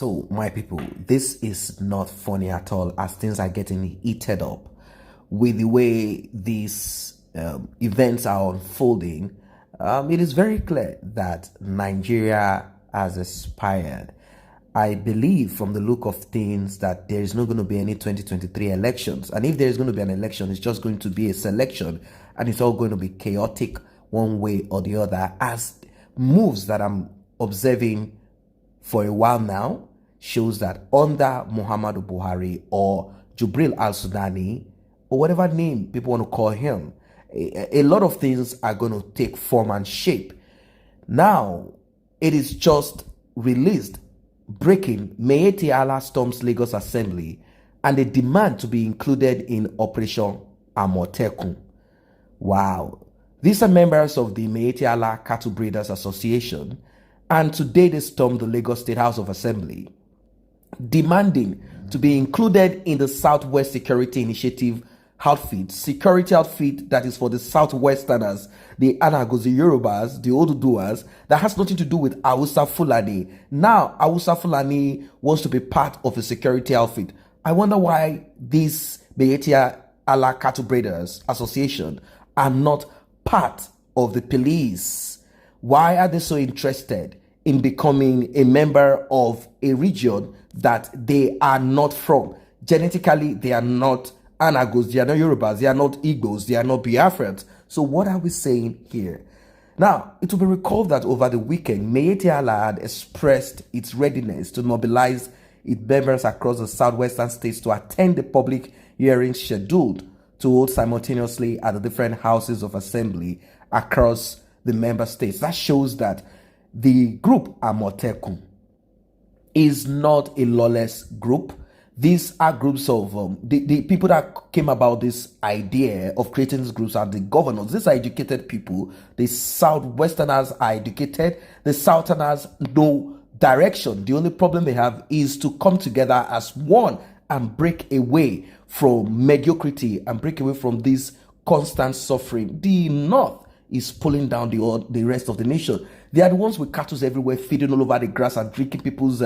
So, my people, this is not funny at all as things are getting heated up with the way these events are unfolding. It is very clear that Nigeria has expired. I believe from the look of things that there is not going to be any 2023 elections. And if there is going to be an election, it's just going to be a selection and it's all going to be chaotic one way or the other, as moves that I'm observing for a while now shows that under Muhammadu Buhari or Jubril al-Sudani, or whatever name people want to call him, a lot of things are going to take form and shape. Now, it is just released, breaking, Meeti Allah storms Lagos Assembly and a demand to be included in Operation Amotekun. Wow. These are members of the Meeti Allah Cattle Breeders Association, and today they stormed the Lagos State House of Assembly, demanding to be included in the Southwest Security Initiative outfit, security outfit that is for the Southwesterners, the Anagos, the Yorubas, the Oduduwas, that has nothing to do with Hausa Fulani. Now, Hausa Fulani wants to be part of a security outfit. I wonder why these Meeti Allah Cattle Breeders Association are not part of the police. Why are they so interested in becoming a member of a region that they are not from? Genetically, they are not Anagos, they are not Yorubas, they are not Igbos, they are not Biafrans. So what are we saying here? Now, it will be recalled that over the weekend, Meeti Allah had expressed its readiness to mobilize its members across the southwestern states to attend the public hearings scheduled to hold simultaneously at the different houses of assembly across the member states. That shows that the group Amotekun is not a lawless group. These are groups of the people that came about this idea of creating these groups are the governors. These are educated people. The Southwesterners are educated. The Southerners know direction. The only problem they have is to come together as one and break away from mediocrity and break away from this constant suffering. The North is pulling down the rest of the nation. They are the ones with cattle everywhere, feeding all over the grass and drinking people's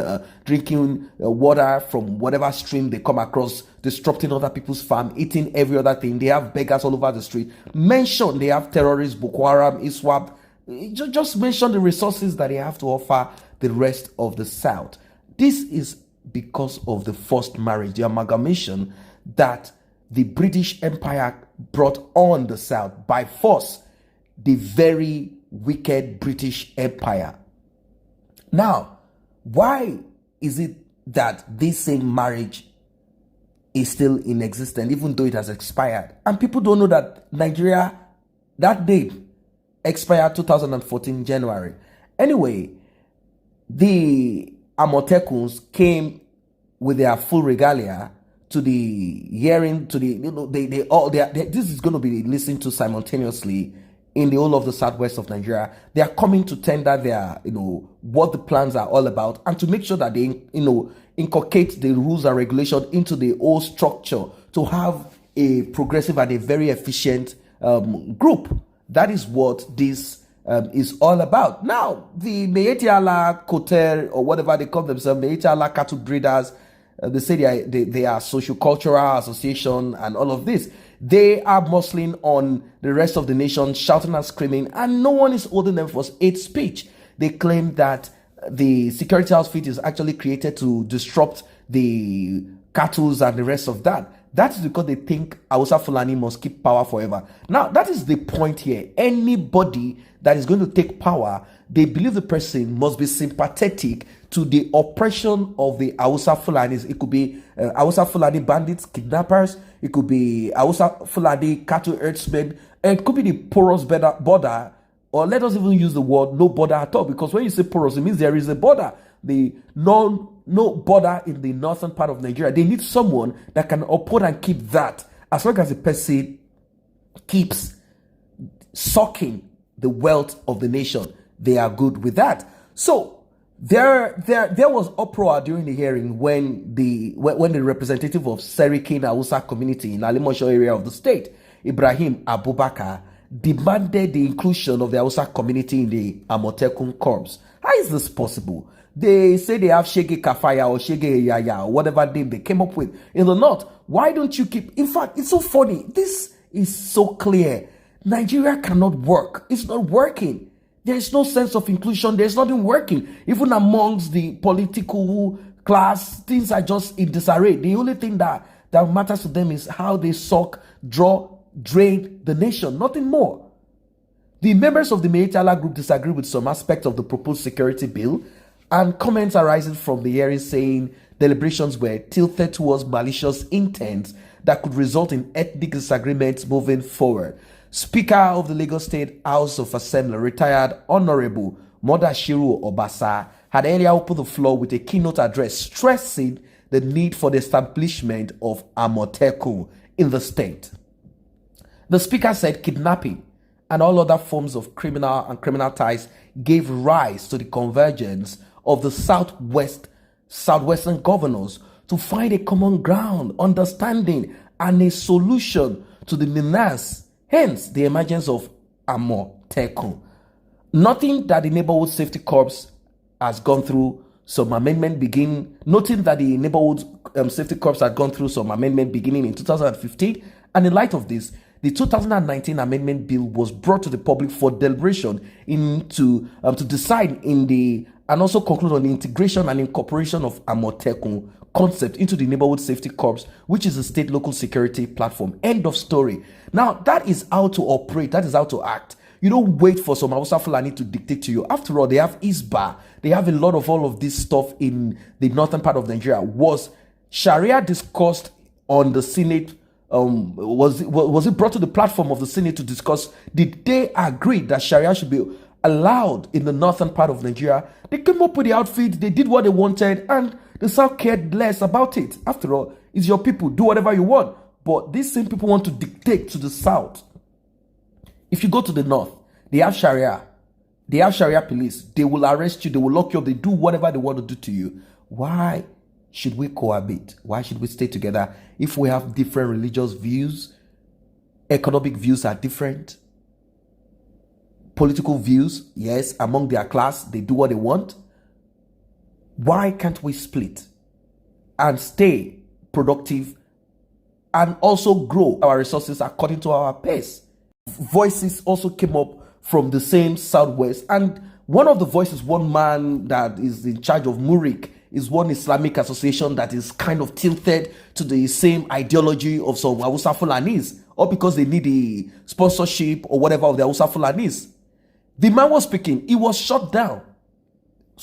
water from whatever stream they come across, disrupting other people's farm, eating every other thing. They have beggars all over the street. Mention they have terrorists, Boko Haram, ISWAP. Just mention the resources that they have to offer the rest of the South. This is because of the forced marriage, the amalgamation that the British Empire brought on the South by force. The very wicked British Empire. Now, why is it that this same marriage is still in existence, even though it has expired? And people don't know that Nigeria, that date expired 2014 January. Anyway, the Amotekuns came with their full regalia to the hearing, to the, this is going to be listened to simultaneously in the whole of the southwest of Nigeria. They are coming to tender their, what the plans are all about, and to make sure that they, inculcate the rules and regulation into the whole structure to have a progressive and a very efficient group. That is what this is all about. Now, the Meeti Allah Koter, or whatever they call themselves, Meeti Allah Cattle Breeders, they say they are socio-cultural association and all of this. They are muscling on the rest of the nation, shouting and screaming, and no one is holding them for hate speech. They claim that the security outfit is actually created to disrupt the cattle and the rest of that. That is because they think Hausa Fulani must keep power forever. Now, that is the point here. Anybody that is going to take power, they believe the person must be sympathetic to the oppression of the Hausa Fulanis. It could be Hausa Fulani bandits, kidnappers. It could be Hausa Fulani cattle herdsmen. And it could be the porous border, or let us even use the word no border at all, because when you say porous, it means there is a border. The no border in the northern part of Nigeria. They need someone that can uphold and keep that. As long as the person keeps sucking the wealth of the nation, they are good with that. So there was uproar during the hearing when the representative of Serikin Hausa community in Alimosho area of the state, Ibrahim Abubakar, demanded the inclusion of the Hausa community in the Amotekun corps. How is this possible? They say they have Shege Kafaya or Shege Yaya or whatever name they came up with in the north. Why don't you keep... In fact, it's so funny. This is so clear. Nigeria cannot work. It's not working. There is no sense of inclusion. There's nothing working. Even amongst the political class, things are just in disarray. The only thing that matters to them is how they suck, draw, drain the nation. Nothing more. The members of the Meitala group disagree with some aspects of the proposed security bill, and comments arising from the hearing saying deliberations were tilted towards malicious intent that could result in ethnic disagreements moving forward. Speaker of the Lagos State House of Assembly, retired Honorable Modashiru Obasa, had earlier opened the floor with a keynote address stressing the need for the establishment of Amotekun in the state. The speaker said kidnapping and all other forms of criminal ties gave rise to the convergence of the southwestern governors to find a common ground, understanding, and a solution to the menace. Hence, the emergence of Amotekun. Noting that the Neighborhood Safety Corps has gone through some amendment noting that the Neighborhood Safety Corps had gone through some amendment beginning in 2015, and in light of this, the 2019 amendment bill was brought to the public for deliberation to decide and also conclude on the integration and incorporation of Amotekun concept into the Neighborhood Safety Corps, which is a state local security platform. End of story. Now, that is how to operate. That is how to act. You don't wait for some Hausa Fulani to dictate to you. After all, they have Isba. They have a lot of all of this stuff in the northern part of Nigeria. Was Sharia discussed on the Senate? Was it brought to the platform of the Senate to discuss? Did they agree that Sharia should be allowed in the northern part of Nigeria? They came up with the outfit. They did what they wanted, and the South cared less about it. After all, it's your people. Do whatever you want. But these same people want to dictate to the South. If you go to the North, they have Sharia. They have Sharia police. They will arrest you. They will lock you up. They do whatever they want to do to you. Why should we cohabit? Why should we stay together if we have different religious views? Economic views are different. Political views, yes, among their class, they do what they want. Why can't we split and stay productive and also grow our resources according to our pace? Voices also came up from the same Southwest, and one of the voices, one man that is in charge of Murik, is one Islamic association that is kind of tilted to the same ideology of some Hausa Fulanis, or because they need the sponsorship or whatever of the Hausa Fulanis. The man was speaking, he was shut down.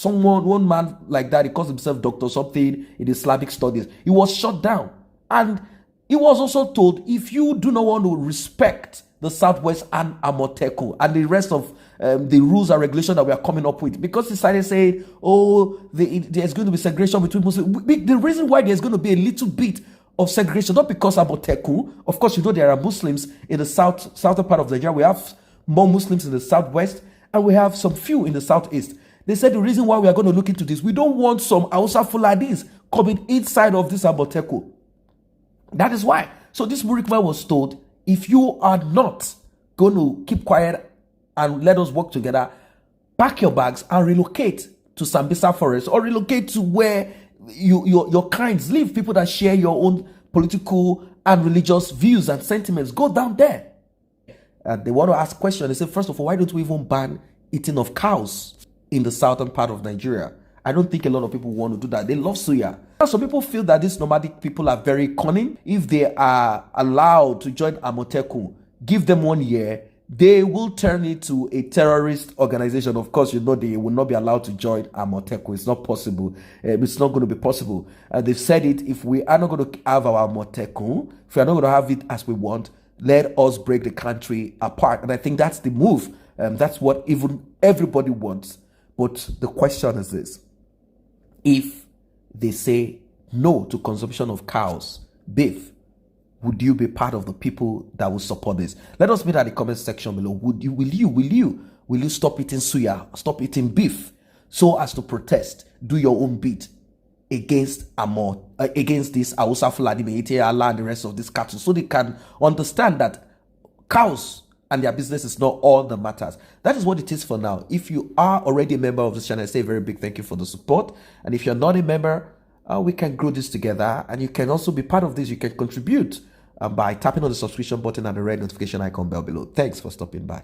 One man like that, he calls himself Dr. something in Islamic studies. He was shut down. And he was also told, if you do not want to respect the Southwest and Amotekun and the rest of the rules and regulations that we are coming up with, because he started saying, there's going to be segregation between Muslims. The reason why there's going to be a little bit of segregation, not because Amotekun, of course, you know there are Muslims in the southern part of Nigeria. We have more Muslims in the Southwest, and we have some few in the Southeast. They said the reason why we are going to look into this, we don't want some Hausa Fulanis coming inside of this Amotekun. That is why. So this Murikman was told, if you are not going to keep quiet and let us work together, pack your bags and relocate to Sambisa Forest or relocate to where your kinds live, people that share your own political and religious views and sentiments. Go down there. And they want to ask questions. They say, first of all, why don't we even ban eating of cows in the southern part of Nigeria? I don't think a lot of people want to do that. They love suya. Some people feel that these nomadic people are very cunning. If they are allowed to join Amotekun, give them 1 year, they will turn it to a terrorist organization. Of course, you know they will not be allowed to join Amotekun. It's not possible. It's not going to be possible. They've said it, if we are not going to have our Amotekun, if we are not going to have it as we want, let us break the country apart. And I think that's the move. That's what even everybody wants. But the question is this. If they say no to consumption of cows, beef, would you be part of the people that will support this? Let us meet at the comment section below. Will you stop eating suya, stop eating beef, so as to protest, do your own bit against this Hausa Fulani, Meitei Allah, and the rest of this cattle, so they can understand that cows and their business is not all that matters. That is what it is for now. If you are already a member of this channel, I say a very big thank you for the support. And if you're not a member, we can grow this together, and you can also be part of this. You can contribute by tapping on the subscription button and the red notification icon bell below. Thanks for stopping by.